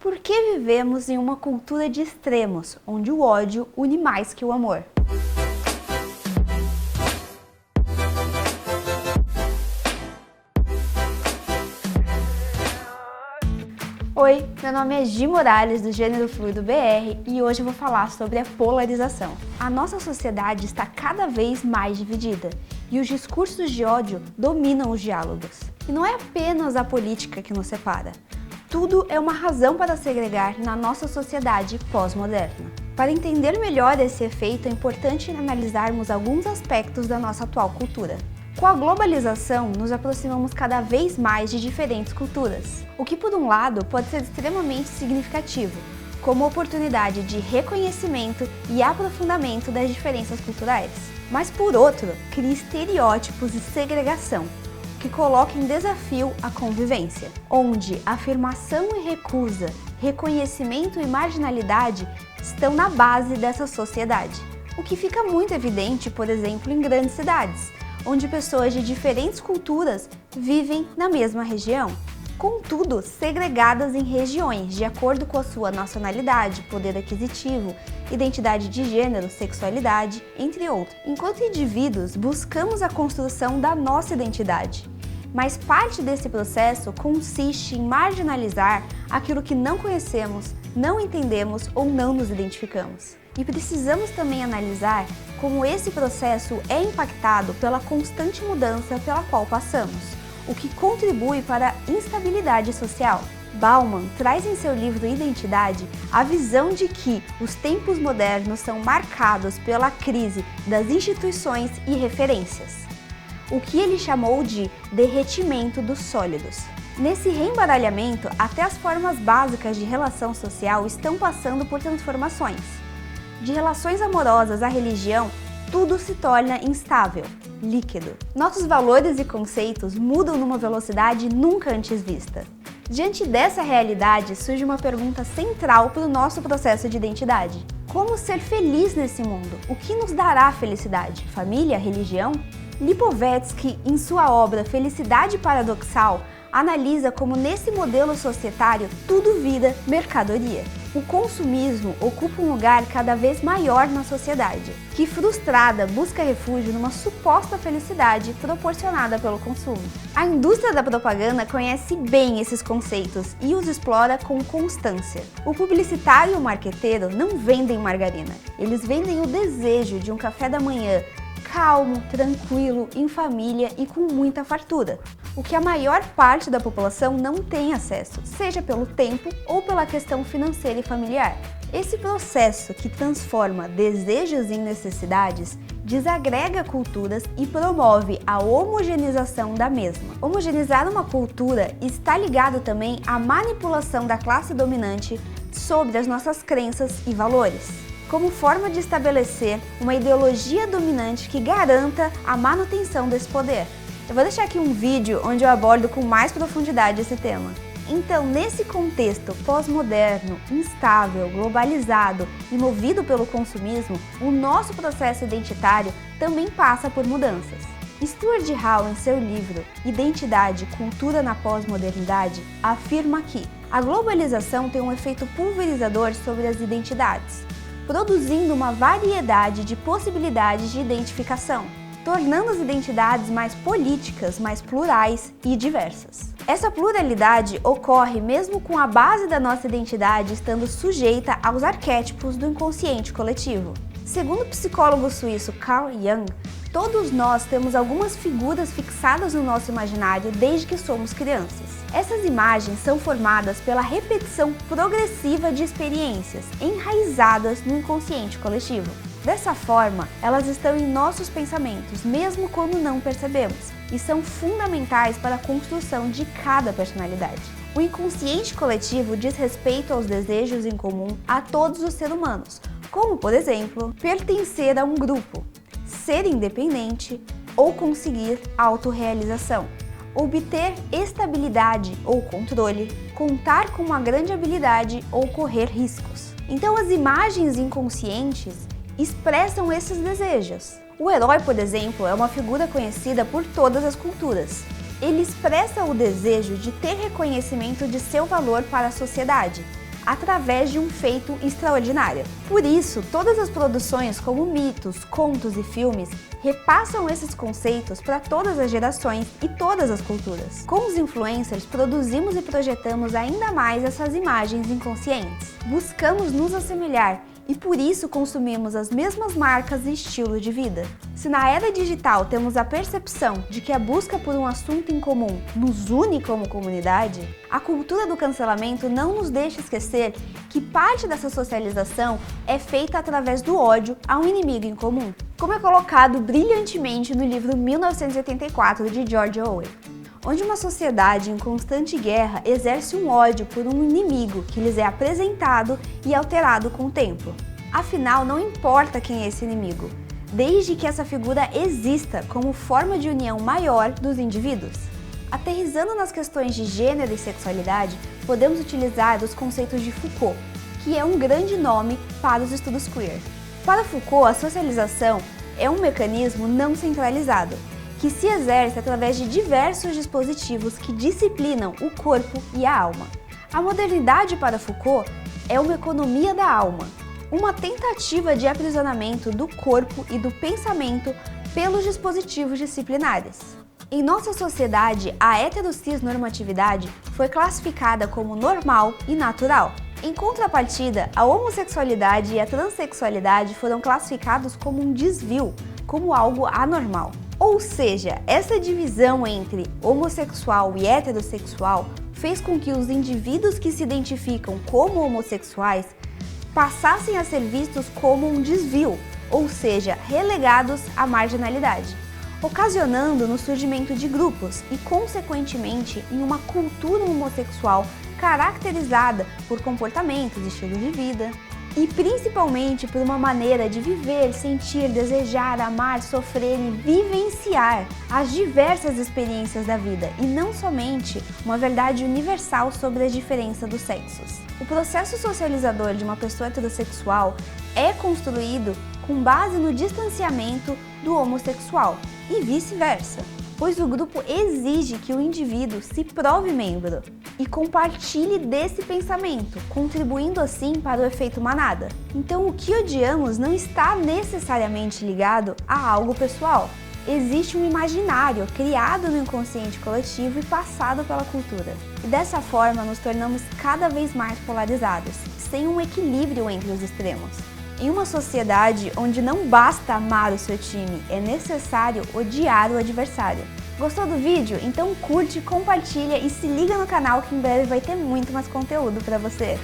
Por que vivemos em uma cultura de extremos, onde o ódio une mais que o amor? Oi, meu nome é Gi Morales, do Gênero Fluido BR, e hoje eu vou falar sobre a polarização. A nossa sociedade está cada vez mais dividida, e os discursos de ódio dominam os diálogos. E não é apenas a política que nos separa. Tudo é uma razão para segregar na nossa sociedade pós-moderna. Para entender melhor esse efeito, é importante analisarmos alguns aspectos da nossa atual cultura. Com a globalização, nos aproximamos cada vez mais de diferentes culturas, o que por um lado pode ser extremamente significativo, como oportunidade de reconhecimento e aprofundamento das diferenças culturais. Mas por outro, cria estereótipos e segregação, que coloca em desafio a convivência, onde afirmação e recusa, reconhecimento e marginalidade estão na base dessa sociedade. O que fica muito evidente, por exemplo, em grandes cidades, onde pessoas de diferentes culturas vivem na mesma região, contudo segregadas em regiões de acordo com a sua nacionalidade, poder aquisitivo, identidade de gênero, sexualidade, entre outros. Enquanto indivíduos, buscamos a construção da nossa identidade, mas parte desse processo consiste em marginalizar aquilo que não conhecemos, não entendemos ou não nos identificamos. E precisamos também analisar como esse processo é impactado pela constante mudança pela qual passamos, o que contribui para a instabilidade social. Bauman traz em seu livro Identidade a visão de que os tempos modernos são marcados pela crise das instituições e referências, o que ele chamou de derretimento dos sólidos. Nesse reembaralhamento, até as formas básicas de relação social estão passando por transformações. De relações amorosas à religião, tudo se torna instável, líquido. Nossos valores e conceitos mudam numa velocidade nunca antes vista. Diante dessa realidade, surge uma pergunta central para o nosso processo de identidade. Como ser feliz nesse mundo? O que nos dará felicidade? Família? Religião? Lipovetsky, em sua obra Felicidade Paradoxal, analisa como nesse modelo societário tudo vira mercadoria. O consumismo ocupa um lugar cada vez maior na sociedade, que frustrada busca refúgio numa suposta felicidade proporcionada pelo consumo. A indústria da propaganda conhece bem esses conceitos e os explora com constância. O publicitário e o marqueteiro não vendem margarina, eles vendem o desejo de um café da manhã calmo, tranquilo, em família e com muita fartura, o que a maior parte da população não tem acesso, seja pelo tempo ou pela questão financeira e familiar. Esse processo que transforma desejos em necessidades desagrega culturas e promove a homogeneização da mesma. Homogeneizar uma cultura está ligado também à manipulação da classe dominante sobre as nossas crenças e valores, como forma de estabelecer uma ideologia dominante que garanta a manutenção desse poder. Eu vou deixar aqui um vídeo onde eu abordo com mais profundidade esse tema. Então, nesse contexto pós-moderno, instável, globalizado e movido pelo consumismo, o nosso processo identitário também passa por mudanças. Stuart Hall, em seu livro Identidade, Cultura na Pós-Modernidade, afirma que a globalização tem um efeito pulverizador sobre as identidades, produzindo uma variedade de possibilidades de identificação, tornando as identidades mais políticas, mais plurais e diversas. Essa pluralidade ocorre mesmo com a base da nossa identidade estando sujeita aos arquétipos do inconsciente coletivo. Segundo o psicólogo suíço Carl Jung, todos nós temos algumas figuras fixadas no nosso imaginário desde que somos crianças. Essas imagens são formadas pela repetição progressiva de experiências enraizadas no inconsciente coletivo. Dessa forma, elas estão em nossos pensamentos, mesmo quando não percebemos, e são fundamentais para a construção de cada personalidade. O inconsciente coletivo diz respeito aos desejos em comum a todos os seres humanos, como, por exemplo, pertencer a um grupo, ser independente ou conseguir autorrealização, obter estabilidade ou controle, contar com uma grande habilidade ou correr riscos. Então, as imagens inconscientes expressam esses desejos. O herói, por exemplo, é uma figura conhecida por todas as culturas. Ele expressa o desejo de ter reconhecimento de seu valor para a sociedade, através de um feito extraordinário. Por isso, todas as produções como mitos, contos e filmes repassam esses conceitos para todas as gerações e todas as culturas. Com os influencers, produzimos e projetamos ainda mais essas imagens inconscientes. Buscamos nos assemelhar e por isso consumimos as mesmas marcas e estilo de vida. Se na era digital temos a percepção de que a busca por um assunto em comum nos une como comunidade, a cultura do cancelamento não nos deixa esquecer que parte dessa socialização é feita através do ódio a um inimigo em comum, como é colocado brilhantemente no livro 1984 de George Orwell, onde uma sociedade em constante guerra exerce um ódio por um inimigo que lhes é apresentado e alterado com o tempo. Afinal, não importa quem é esse inimigo, desde que essa figura exista como forma de união maior dos indivíduos. Aterrissando nas questões de gênero e sexualidade, podemos utilizar os conceitos de Foucault, que é um grande nome para os estudos queer. Para Foucault, a socialização é um mecanismo não centralizado, que se exerce através de diversos dispositivos que disciplinam o corpo e a alma. A modernidade para Foucault é uma economia da alma, uma tentativa de aprisionamento do corpo e do pensamento pelos dispositivos disciplinares. Em nossa sociedade, a heterocisnormatividade foi classificada como normal e natural. Em contrapartida, a homossexualidade e a transexualidade foram classificados como um desvio, como algo anormal. Ou seja, essa divisão entre homossexual e heterossexual fez com que os indivíduos que se identificam como homossexuais passassem a ser vistos como um desvio, ou seja, relegados à marginalidade, ocasionando no surgimento de grupos e, consequentemente, em uma cultura homossexual caracterizada por comportamentos, estilo de vida e principalmente por uma maneira de viver, sentir, desejar, amar, sofrer e vivenciar as diversas experiências da vida e não somente uma verdade universal sobre a diferença dos sexos. O processo socializador de uma pessoa heterossexual é construído com base no distanciamento do homossexual e vice-versa, pois o grupo exige que o indivíduo se prove membro e compartilhe desse pensamento, contribuindo assim para o efeito manada. Então, o que odiamos não está necessariamente ligado a algo pessoal. Existe um imaginário criado no inconsciente coletivo e passado pela cultura. E dessa forma, nos tornamos cada vez mais polarizados, sem um equilíbrio entre os extremos. Em uma sociedade onde não basta amar o seu time, é necessário odiar o adversário. Gostou do vídeo? Então curte, compartilha e se liga no canal que em breve vai ter muito mais conteúdo para você.